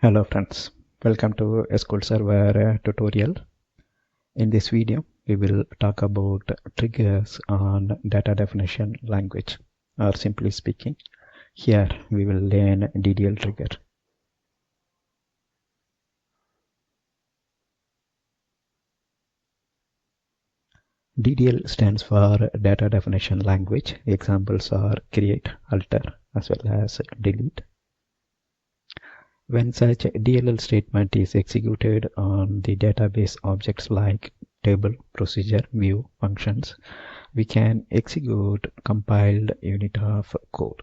Hello friends, welcome to SQL Server tutorial. In this video, we will talk about triggers on data definition language, or simply speaking, here we will learn DDL trigger. DDL stands for data definition language. Examples are create, alter, as well as delete. When such DLL statement is executed on the database objects like table, procedure, view, functions, we can execute compiled unit of code.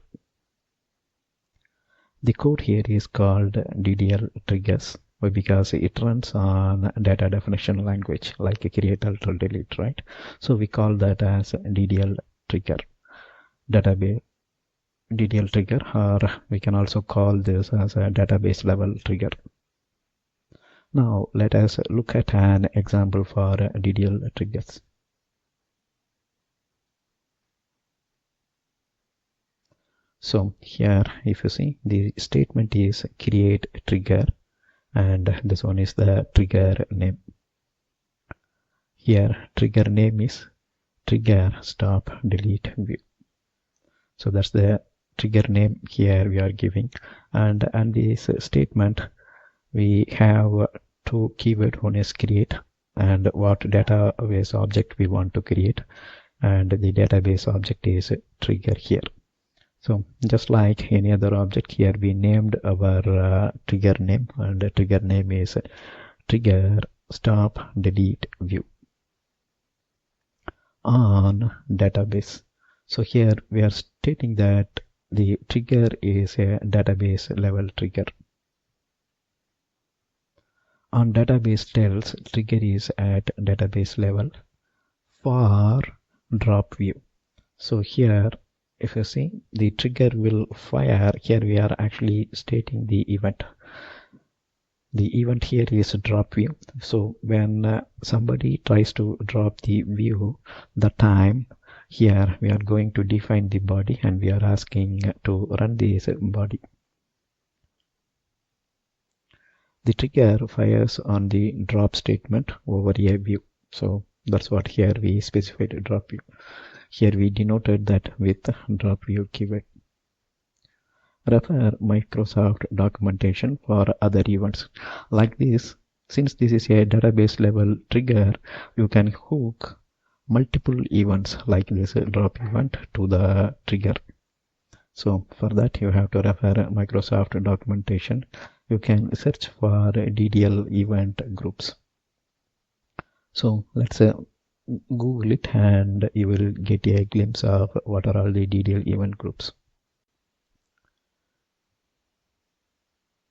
The code here is called DDL Triggers because it runs on data definition language like create, alter, delete, right? So we call that as DDL Trigger, database DDL trigger, or we can also call this as a database level trigger. Now let us look at an example for DDL triggers. So here if you see, the statement is create trigger and this one is the trigger name. Here trigger name is trigger stop delete view. So that's the trigger name here we are giving, and this statement we have two keywords. One is create and what database object we want to create, and the database object is trigger here. So just like any other object, here we named our trigger name, and the trigger name is trigger stop delete view on database. So here we are stating that the trigger is a database level trigger. On database tells trigger is at database level for drop view. So here if you see, the trigger will fire. Here we are actually stating the event. The event here is drop view. So when somebody tries to drop the view, the time, here we are going to define the body and we are asking to run this body. The trigger fires on the drop statement over a view. So that's what here we specified drop view. Here we denoted that with drop view keyword. Refer Microsoft documentation for other events like this. Since this is a database level trigger, you can hook multiple events like this drop event to the trigger. So for that you have to refer Microsoft documentation. You can search for DDL event groups. So let's Google it and you will get a glimpse of what are all the DDL event groups.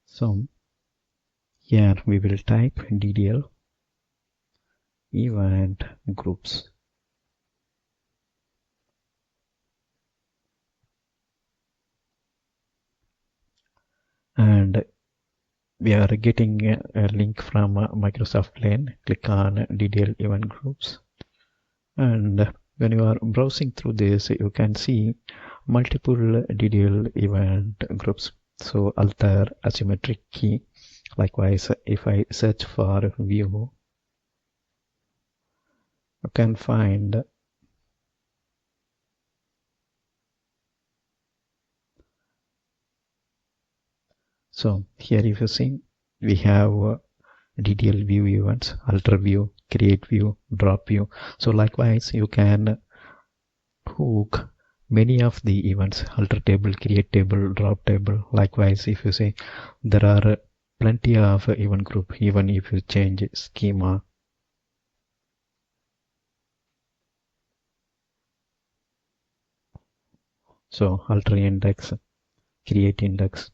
So here we will type DDL event groups. And we are getting a link from Microsoft Lane. Click on DDL event groups, and when you are browsing through this, you can see multiple DDL event groups. So alter, asymmetric key. Likewise, if I search for view, you can find so here if you see, we have DDL view events, alter view, create view, drop view. So likewise you can hook many of the events, alter table, create table, drop table. Likewise if you say, there are plenty of event group even if you change schema. So alter index, create index,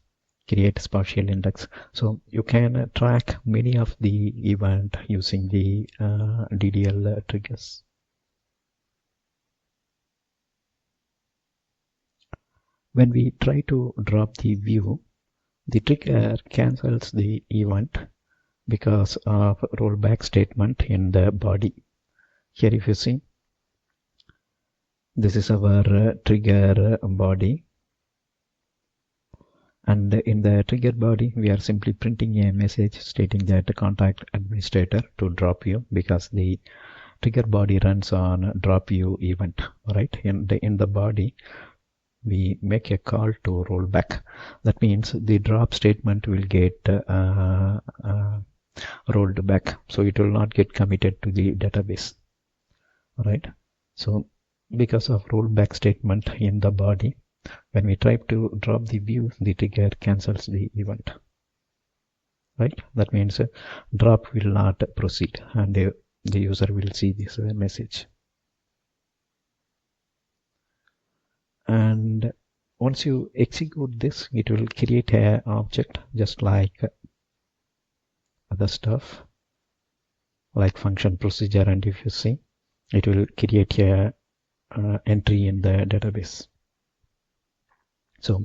create spatial index. So you can track many of the event using the DDL triggers. When we try to drop the view, the trigger cancels the event because of rollback statement in the body. Here if you see, this is our trigger body, And in the trigger body, we are simply printing a message stating that contact administrator to drop view, because the trigger body runs on drop view event, right? In the body, we make a call to roll back. That means the drop statement will get rolled back, so it will not get committed to the database, right? So because of rollback statement in the body, when we try to drop the view, the trigger cancels the event, right? That means drop will not proceed, and the user will see this message. And once you execute this, it will create an object just like other stuff, like function procedure, and if you see, it will create a entry in the database. So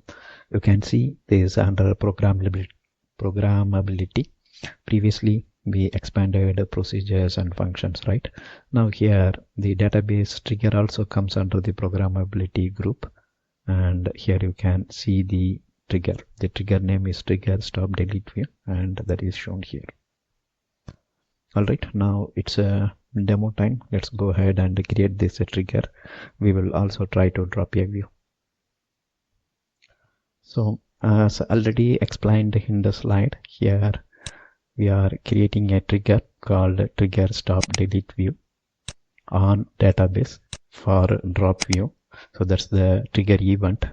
you can see this under programmability. Previously we expanded procedures and functions, right? Now here the database trigger also comes under the programmability group, and here you can see the trigger. The trigger name is trigger stop delete view, and that is shown here. Alright, now it's a demo time. Let's go ahead and create this trigger. We will also try to drop a view. So as already explained in the slide, here we are creating a trigger called trigger stop delete view on database for drop view. So that's the trigger event.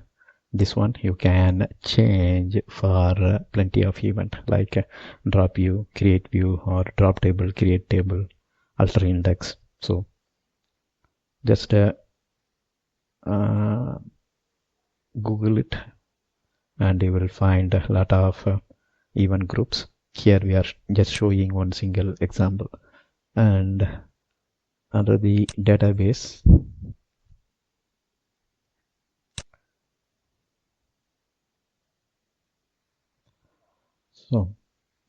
This one you can change for plenty of event, like drop view, create view, or drop table, create table, alter index. So just Google it and you will find a lot of event groups. Here we are just showing one single example. And under the database, so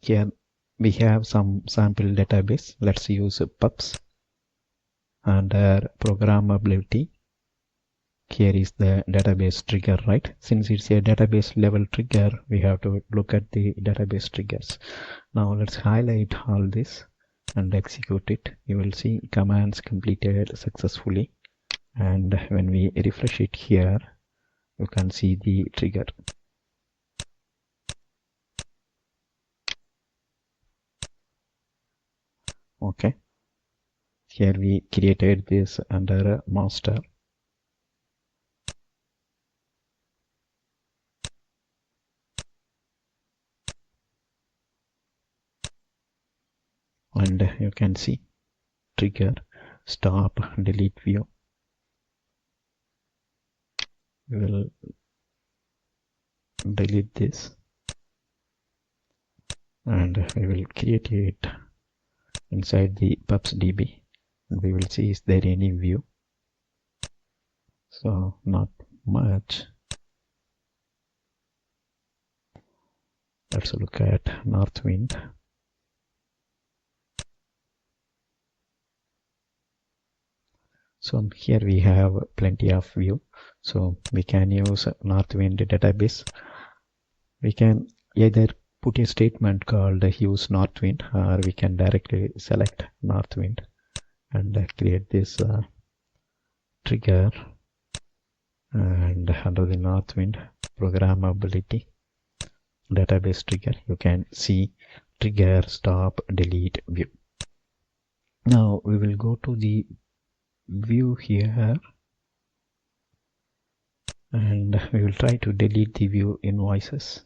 here we have some sample database. Let's use pubs. Under programmability, here is the database trigger, right? Since it's a database level trigger, we have to look at the database triggers. Now let's highlight all this and execute it. You will see commands completed successfully, and when we refresh it here, you can see the trigger. Okay, here we created this under master. And you can see trigger stop delete view. We will delete this and we will create it inside the pubs DB, and we will see is there any view. So not much. Let's look at Northwind. So here we have plenty of view, so we can use Northwind database. We can either put a statement called use Northwind, or we can directly select Northwind and create this trigger, and under the Northwind programmability database trigger, you can see trigger stop delete view. Now we will go to the view here, and we will try to delete the view invoices.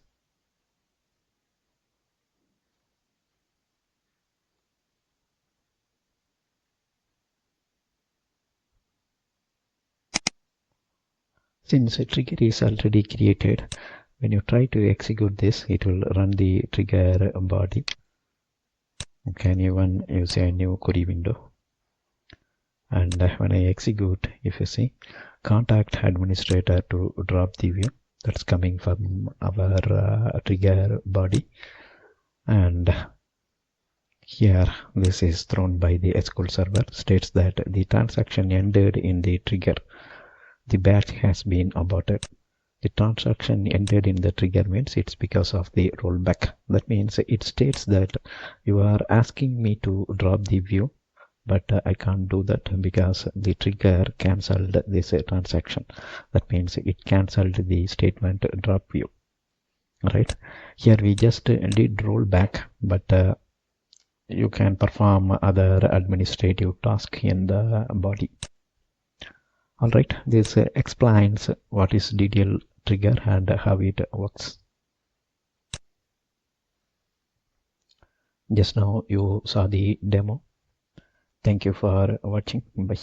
Since a trigger is already created, when you try to execute this, it will run the trigger body. You can even use a new query window. And when I execute, if you see contact administrator to drop the view, that's coming from our trigger body, and here this is thrown by the SQL Server, states that the transaction ended in the trigger. The batch has been aborted. The transaction ended in the trigger means it's because of the rollback. That means it states that you are asking me to drop the view, but I can't do that because the trigger cancelled this transaction. That means it cancelled the statement drop view. Right here we just did rollback, but you can perform other administrative tasks in the body. Alright, this explains what is DDL trigger and how it works. Just now you saw the demo. Thank you for watching. Bye.